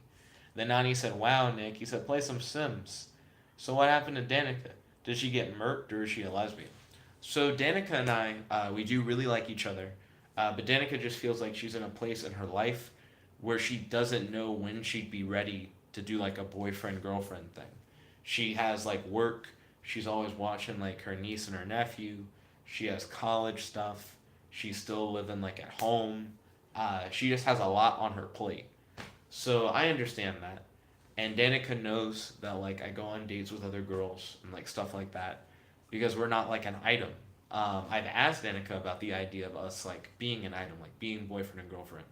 Then Nani said, wow, Nick. He said, play some Sims. So what happened to Danica? Did she get murked or is she a lesbian? So Danica and I, we do really like each other. But Danica just feels like she's in a place in her life where she doesn't know when she'd be ready to do like a boyfriend girlfriend thing. She has like work. She's always watching like her niece and her nephew. She has college stuff. She's still living like at home. She just has a lot on her plate. So I understand that. And Danica knows that like I go on dates with other girls and like stuff like that because we're not like an item. I've asked Danica about the idea of us like being an item, like being boyfriend and girlfriend,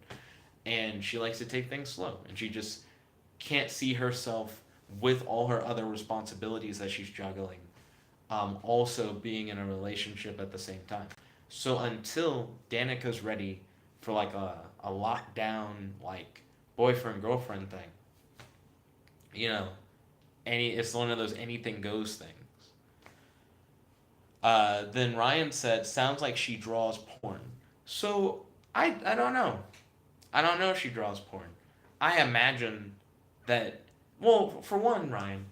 and she likes to take things slow, and she just can't see herself with all her other responsibilities that she's juggling, also being in a relationship at the same time. So until Danica's ready for like a lockdown like boyfriend girlfriend thing, you know, it's one of those anything goes things. Then Ryan said, sounds like she draws porn. So I don't know. I don't know if she draws porn. I imagine that, well, for one, Ryan,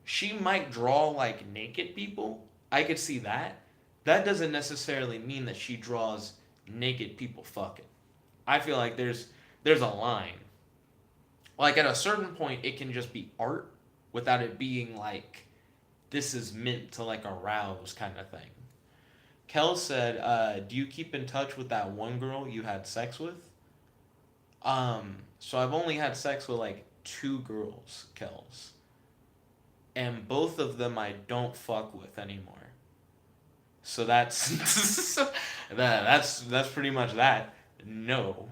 she might draw like naked people. I could see that. That doesn't necessarily mean that she draws naked people fucking. I feel like there's a line. Like at a certain point it can just be art without it being like this is meant to like arouse kind of thing. Kel said, do you keep in touch with that one girl you had sex with? So I've only had sex with like two girls, Kels. And both of them I don't fuck with anymore. So that's that's pretty much that. No.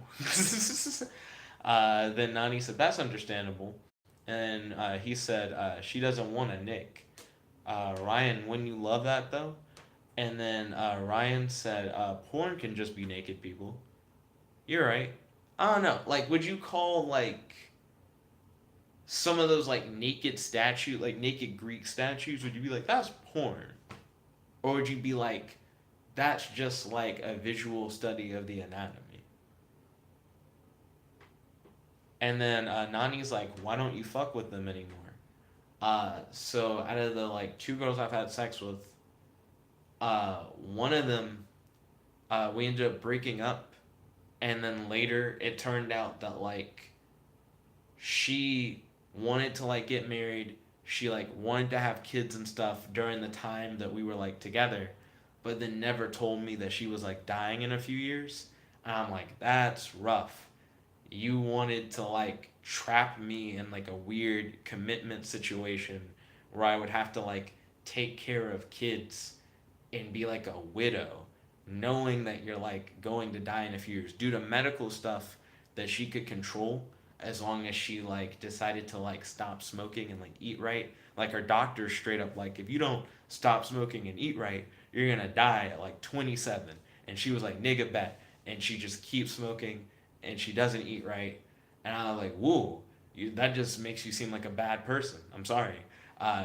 Then Nani said that's understandable, and he said she doesn't want a Nick. Ryan, wouldn't you love that though? And then Ryan said porn can just be naked people. You're right. I don't know. Like, would you call like some of those like naked statue, like naked Greek statues? Would you be like that's porn, or would you be like that's just like a visual study of the anatomy? And then Nani's like, why don't you fuck with them anymore? So out of the like two girls I've had sex with, one of them, we ended up breaking up, and then later it turned out that like she wanted to like get married. She like wanted to have kids and stuff during the time that we were like together, but then never told me that she was like dying in a few years. And I'm like, that's rough. You wanted to like trap me in like a weird commitment situation where I would have to like take care of kids and be like a widow, knowing that you're like going to die in a few years due to medical stuff that she could control as long as she like decided to like stop smoking and like eat right. Like her doctor straight up like if you don't stop smoking and eat right, you're gonna die at like 27. And she was like nigga bet, and she just keeps smoking and she doesn't eat right. And I was like, whoa, that just makes you seem like a bad person. I'm sorry.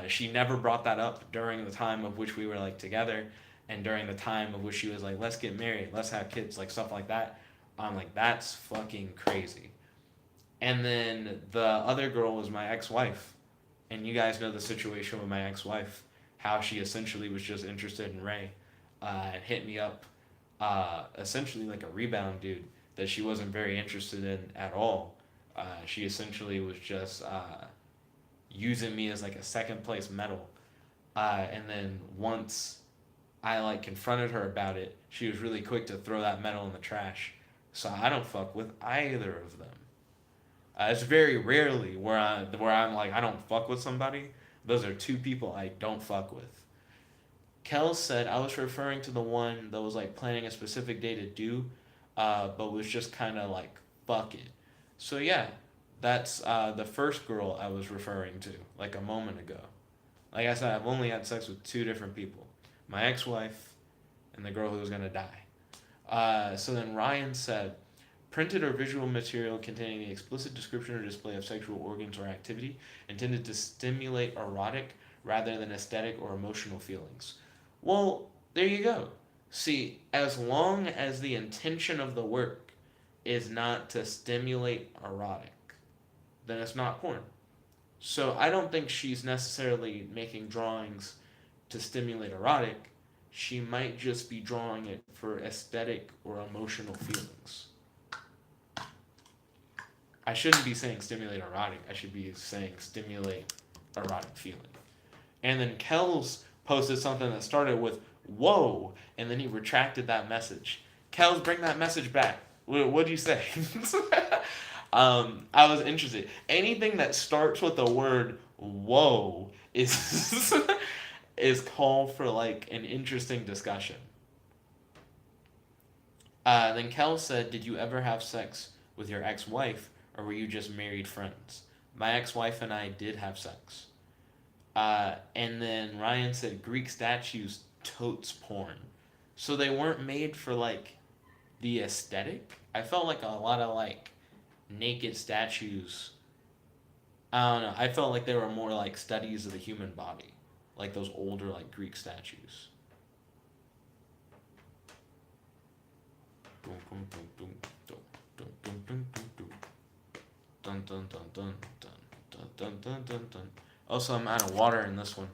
She never brought that up during the time of which we were like together, and during the time of which she was like, let's get married, let's have kids, like stuff like that. I'm like, that's fucking crazy. And then the other girl was my ex-wife, and you guys know the situation with my ex-wife, how she essentially was just interested in Ray, and hit me up, essentially like a rebound dude that she wasn't very interested in at all. She essentially was just using me as like a second place medal. And then once I like confronted her about it, she was really quick to throw that medal in the trash. So I don't fuck with either of them. It's very rarely where I'm like I don't fuck with somebody. Those are two people I don't fuck with. Kel said I was referring to the one that was like planning a specific day to do. but was just kind of like, fuck it. So yeah, that's the first girl I was referring to like a moment ago. Like I said, I've only had sex with two different people, my ex-wife and the girl who was gonna die. So then Ryan said, printed or visual material containing the explicit description or display of sexual organs or activity intended to stimulate erotic rather than aesthetic or emotional feelings. Well, there you go. See, as long as the intention of the work is not to stimulate erotic, then it's not porn. So I don't think she's necessarily making drawings to stimulate erotic. She might just be drawing it for aesthetic or emotional feelings. I shouldn't be saying stimulate erotic. I should be saying stimulate erotic feeling. And then Kells posted something that started with "whoa," and then he retracted that message. Kells, bring that message back. What'd you say? I was interested. Anything that starts with the word "whoa" is is called for like an interesting discussion. Then Kel said, "Did you ever have sex with your ex-wife, or were you just married friends?" My ex-wife and I did have sex. And then Ryan said, "Greek statues totes porn." So they weren't made for like the aesthetic. I felt like a lot of like naked statues. I don't know. I felt like they were more like studies of the human body, like those older like Greek statues. Dun dun dun dun dun dun dun dun dun dun. Also, I'm out of water in this one,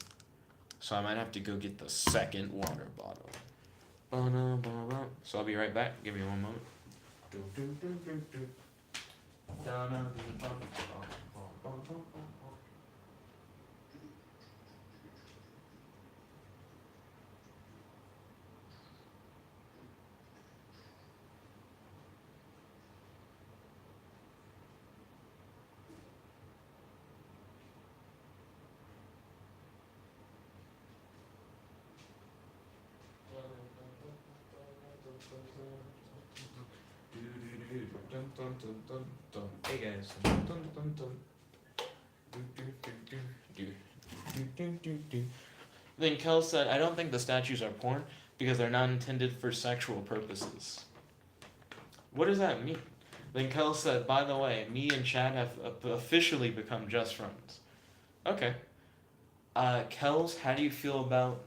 so I might have to go get the second water bottle. So I'll be right back. Give me one moment. Hey guys. Then Kel said, "I don't think the statues are porn because they're not intended for sexual purposes." What does that mean? Then Kel said, "By the way, me and Chad have officially become just friends." Okay. Kels, how do you feel about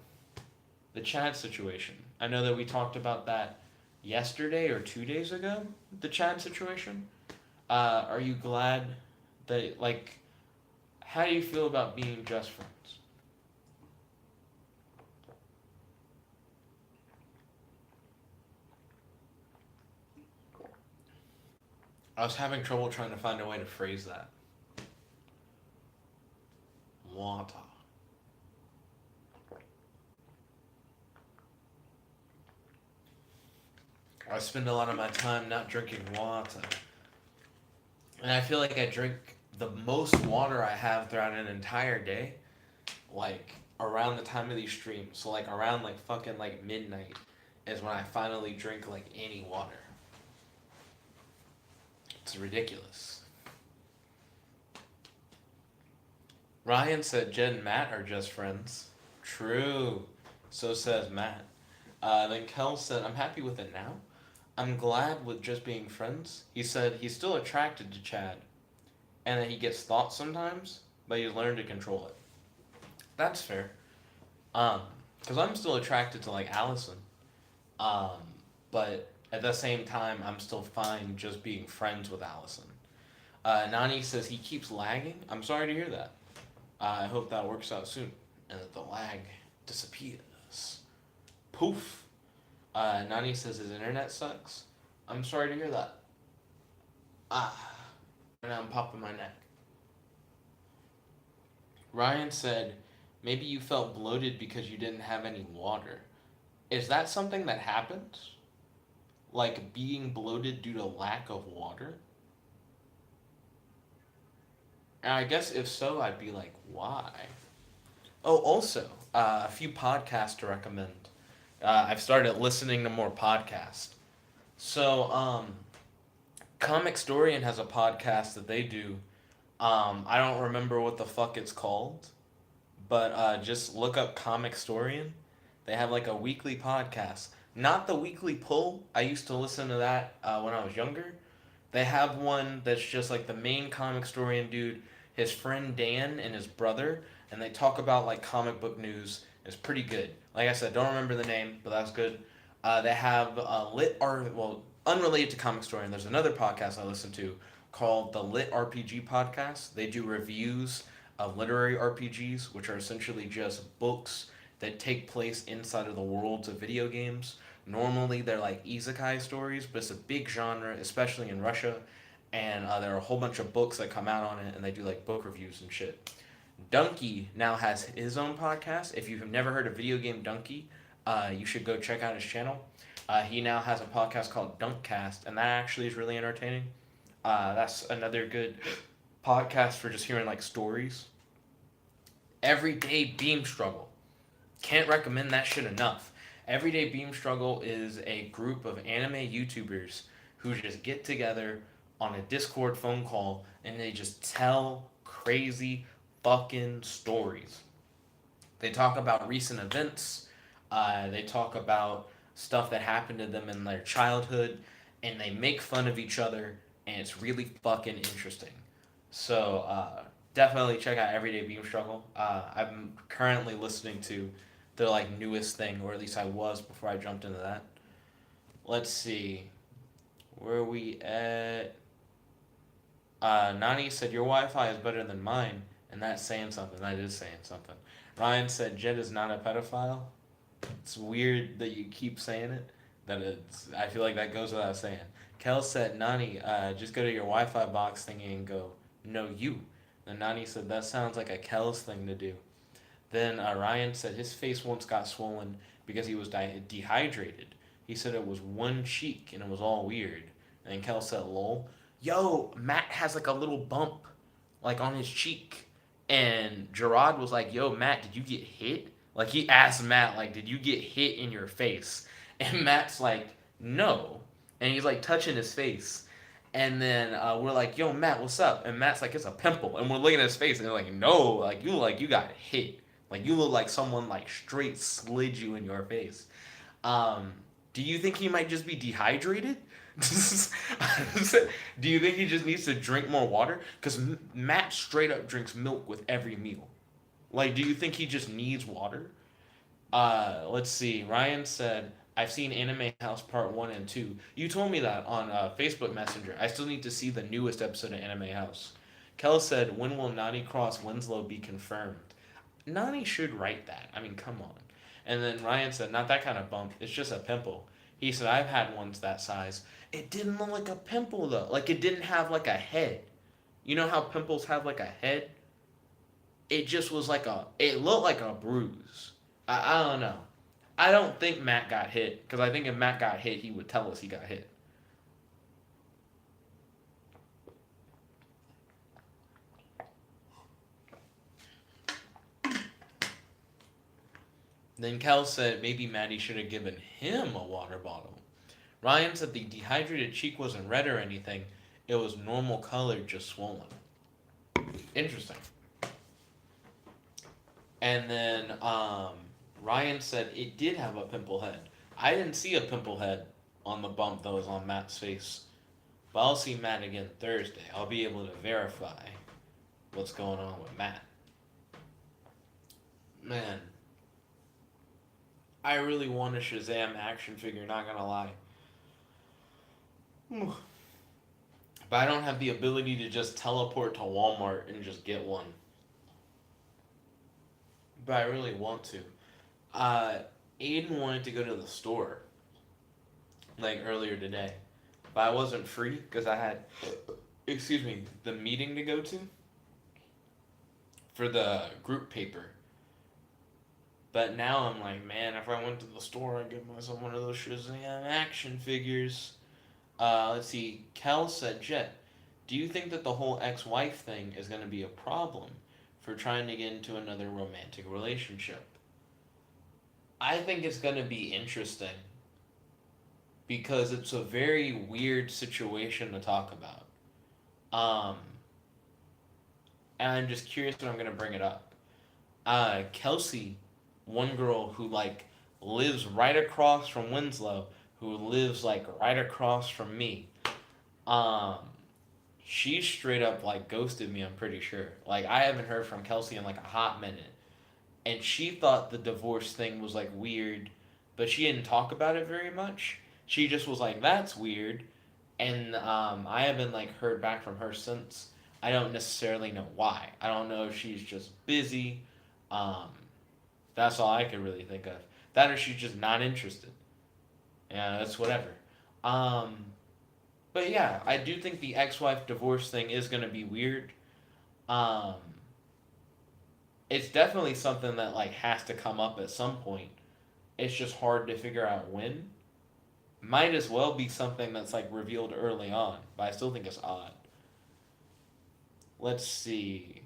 the Chad situation? I know that we talked about that yesterday or 2 days ago, the Chad situation. Are you glad that, like, how do you feel about being just friends? I was having trouble trying to find a way to phrase that. Water. I spend a lot of my time not drinking water. And I feel like I drink the most water I have throughout an entire day, like around the time of these streams. So like around like fucking like midnight is when I finally drink like any water. It's ridiculous. Ryan said Jed and Matt are just friends. True. So says Matt. Then Kel said, "I'm happy with it now. I'm glad with just being friends." He said he's still attracted to Chad and that he gets thoughts sometimes, but he's learned to control it. That's fair. Because I'm still attracted to like Allison. Um, but at the same time, I'm still fine just being friends with Allison. Nani says he keeps lagging. I'm sorry to hear that. I hope that works out soon and that the lag disappears. Poof. Nani says his internet sucks. I'm sorry to hear that. And I'm popping my neck. Ryan said, "Maybe you felt bloated because you didn't have any water." Is that something that happens? Like being bloated due to lack of water? And I guess if so, I'd be like, why? Oh, also, a few podcasts to recommend. I've started listening to more podcasts. So, Comic Storian has a podcast that they do. I don't remember what the fuck it's called, but just look up Comic Storian. They have like a weekly podcast. Not the weekly pull. I used to listen to that when I was younger. They have one that's just like the main comic historian dude, his friend Dan, and his brother, and they talk about like comic book news. It's pretty good. Like I said, don't remember the name, but that's good. They have unrelated to comic historian. There's another podcast I listen to called the Lit RPG Podcast. They do reviews of literary RPGs, which are essentially just books that take place inside of the worlds of video games. Normally, they're like isekai stories, but it's a big genre, especially in Russia. And there are a whole bunch of books that come out on it, and they do like book reviews and shit. Donkey now has his own podcast. If you've never heard of Video Game Donkey, you should go check out his channel. He now has a podcast called Dunkcast, and that actually is really entertaining. That's another good podcast for just hearing like stories. Everyday Beam Struggle. Can't recommend that shit enough. Everyday Beam Struggle is a group of anime YouTubers who just get together on a Discord phone call and they just tell crazy fucking stories. They talk about recent events, they talk about stuff that happened to them in their childhood, and they make fun of each other, and it's really fucking interesting. So, definitely check out Everyday Beam Struggle. I'm currently listening to the like newest thing, or at least I was before I jumped into that. Let's see, where are we at? Nani said your Wi-Fi is better than mine, and that's saying something. That is saying something. Ryan said Jet is not a pedophile. It's weird that you keep saying it. That it's. I feel like that goes without saying. Kel said Nani, just go to your Wi-Fi box thingy and go no you. And Nani said that sounds like a Kel's thing to do. Then Ryan said his face once got swollen because he was dehydrated. He said it was one cheek and it was all weird. And Kel said, lol. Yo, Matt has like a little bump like on his cheek. And Jarrod was like, yo, Matt, did you get hit? Like he asked Matt, like, did you get hit in your face? And Matt's like, no. And he's like touching his face. And then we're like, yo, Matt, what's up? And Matt's like, it's a pimple. And we're looking at his face and they're like, no, like you got hit. Like you look like someone like straight slid you in your face. Um, do you think he might just be dehydrated? Do you think he just needs to drink more water? Because Matt straight up drinks milk with every meal. Like, do you think he just needs water? Let's see. Ryan said, I've seen Anime House Part 1 and 2. You told me that on Facebook Messenger. I still need to see the newest episode of Anime House. Kel said, when will Nani Cross Winslow be confirmed? Nani should write that. I mean, come on. And then Ryan said, not that kind of bump. It's just a pimple. He said, I've had ones that size. It didn't look like a pimple, though. Like, it didn't have, like, a head. You know how pimples have, like, a head? It just was like it looked like a bruise. I don't know. I don't think Matt got hit, because I think if Matt got hit, he would tell us he got hit. Then Kel said maybe Maddie should have given him a water bottle. Ryan said the dehydrated cheek wasn't red or anything. It was normal color, just swollen. Interesting. And then Ryan said it did have a pimple head. I didn't see a pimple head on the bump that was on Matt's face. But I'll see Matt again Thursday. I'll be able to verify what's going on with Matt. Man, I really want a Shazam action figure, not gonna lie. But I don't have the ability to just teleport to Walmart and just get one. But I really want to. Aiden wanted to go to the store, like earlier today. But I wasn't free because I had, the meeting to go to for the group paper. But now I'm like, man, if I went to the store, I'd get myself one of those Shazam action figures. Let's see. Kel said, Jet, do you think that the whole ex-wife thing is going to be a problem for trying to get into another romantic relationship? I think it's going to be interesting. because it's a very weird situation to talk about. Um, and I'm just curious when I'm gonna bring it up. Kelsey, one girl who like lives right across from Winslow, who lives like right across from me. Um, she straight up like ghosted me. I'm pretty sure. Like I haven't heard from Kelsey in like a hot minute, and she thought the divorce thing was like weird, but she didn't talk about it very much. She just was like, "That's weird," and I haven't like heard back from her since. I don't necessarily know why. I don't know if she's just busy. Um, that's all I could really think of. That or she's just not interested. Yeah, that's whatever. Um, but yeah, I do think the ex-wife divorce thing is gonna be weird. Um, it's definitely something that like has to come up at some point. It's just hard to figure out when. Might as well be something that's like revealed early on, but I still think it's odd. Let's see.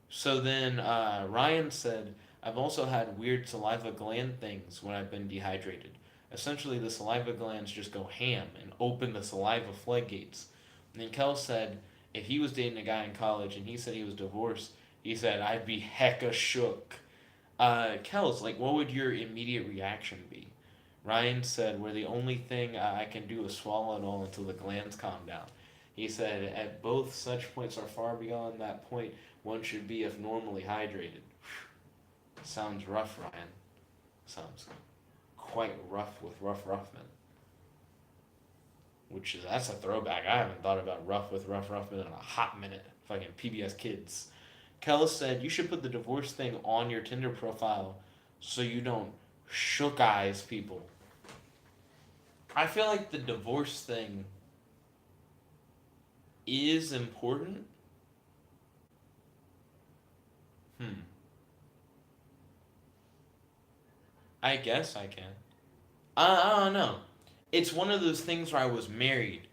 So then Ryan said, I've also had weird saliva gland things when I've been dehydrated. Essentially, the saliva glands just go ham and open the saliva floodgates. And then Kel said, if he was dating a guy in college and he said he was divorced, he said, I'd be hecka shook. Kels, like, what would your immediate reaction be? Ryan said, where the only thing I can do is swallow it all until the glands calm down. He said, at both such points are far beyond that point one should be if normally hydrated. Sounds rough, Ryan. Sounds quite rough with Rough Ruffman. That's a throwback. I haven't thought about Rough with Rough Ruffman in a hot minute. Fucking PBS Kids. Kellis said you should put the divorce thing on your Tinder profile so you don't shook eyes people. I feel like the divorce thing is important. I guess I can. I don't know. It's one of those things where I was married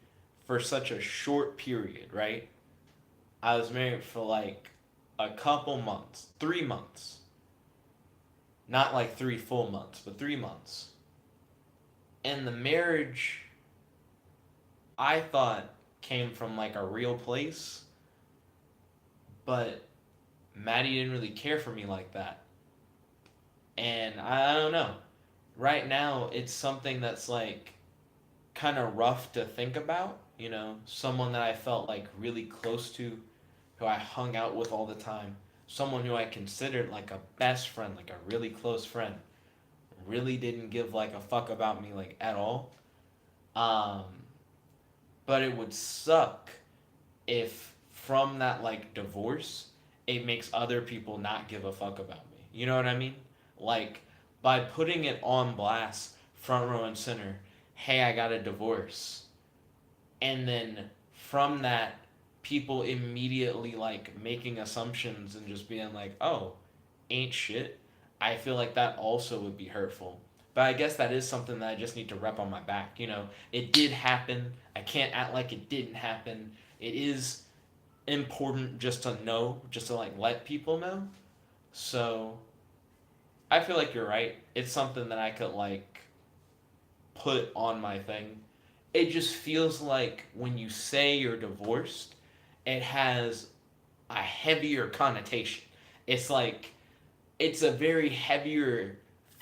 for such a short period, right? I was married for like a couple months, 3 months. Not like 3 full months, but 3 months. And the marriage, I thought, came from like a real place, but Maddie didn't really care for me like that. And I don't know. Right now, it's something that's like kind of rough to think about. Someone that I felt like really close to, who I hung out with all the time, someone who I considered like a best friend, like a really close friend, really didn't give like a fuck about me like at all. Um, but it would suck if from that like divorce, it makes other people not give a fuck about me. You know what I mean? Like by putting it on blast, front row and center, hey, I got a divorce. And then from that, people immediately like making assumptions and just being like, oh, ain't shit. I feel like that also would be hurtful. But I guess that is something that I just need to rep on my back. It did happen. I can't act like it didn't happen. It is important just to know, just to like let people know. So I feel like you're right. It's something that I could like put on my thing. It just feels like when you say you're divorced, it has a heavier connotation. It's like it's a very heavier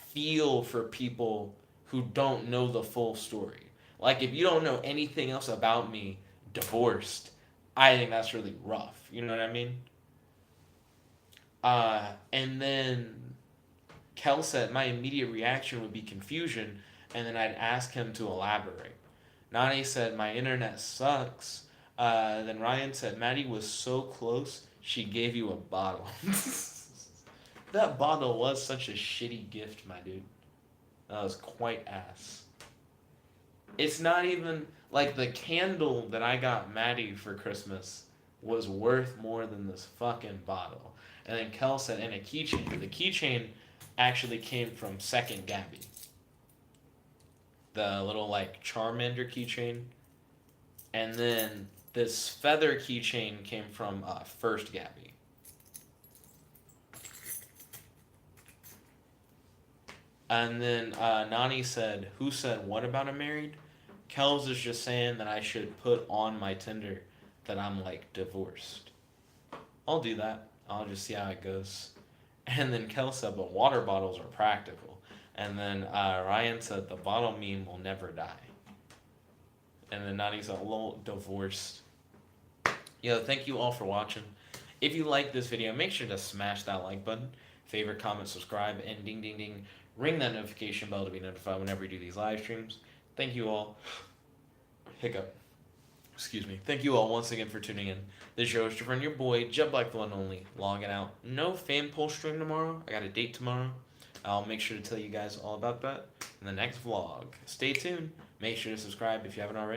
feel for people who don't know the full story. Like if you don't know anything else about me, divorced, I think that's really rough. You know what I mean? And then Kel said my immediate reaction would be confusion, and then I'd ask him to elaborate. Nani said my internet sucks. Then Ryan said Maddie was so close she gave you a bottle. That bottle was such a shitty gift, my dude. That was quite ass. It's not even like the candle that I got Maddie for Christmas was worth more than this fucking bottle. And then Kel said, and a keychain. The keychain actually came from Second Gabby. The little like Charmander keychain. And then this feather keychain came from First Gabby. And then Nani said, "Who said what about a married?" Kels is just saying that I should put on my Tinder that I'm like divorced. I'll do that. I'll just see how it goes. And then Kel said, "But water bottles are practical." And then Ryan said, "The bottle meme will never die." And then Nani's a little divorced. Yo, thank you all for watching. If you like this video, make sure to smash that like button, favorite, comment, subscribe, and ding ding ding. Ring that notification bell to be notified whenever we do these live streams. Thank you all. Hiccup. Excuse me. Thank you all once again for tuning in. This show is your friend, your boy, Jet Black the One Only, logging out. No fan poll stream tomorrow. I got a date tomorrow. I'll make sure to tell you guys all about that in the next vlog. Stay tuned. Make sure to subscribe if you haven't already.